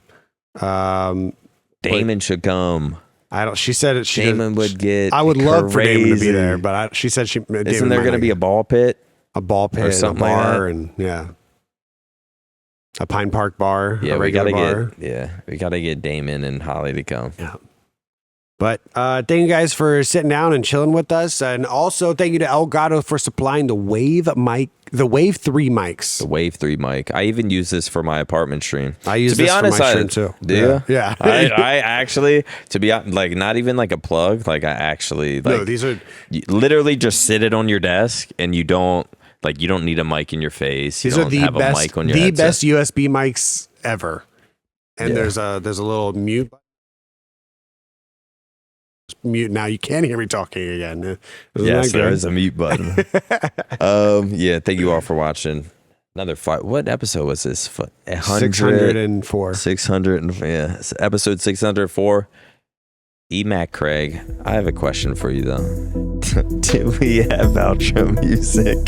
Damon should come. I don't. She said it. She Damon would get... I would love for Damon to be crazy. there, but she said she. Isn't there going to be a ball pit? a ball pit, something a like bar, that? and a Pine Park bar? Yeah, a we regular gotta bar. we gotta get Damon and Holly to come. Yeah. But thank you guys for sitting down and chilling with us, and also thank you to Elgato for supplying the Wave 3 mics. The Wave 3 mic. I even use this for my apartment stream. I use to be this honest, for my I, stream too. Do you? Yeah. I actually, to be like, not even like a plug. Like I actually like No, these are you literally just sit it on your desk, and you don't need a mic in your face. You these are don't the have best a mic on your the headset. best USB mics ever. And Yeah. there's a little mute. Mute now. You can't hear me talking again. Isn't Yes, that there good? is a mute button. Yeah, thank you all for watching. Another fight. What episode was this? 604. 600. Yeah, episode 604. Mac Craig, I have a question for you though. Do we have outro music?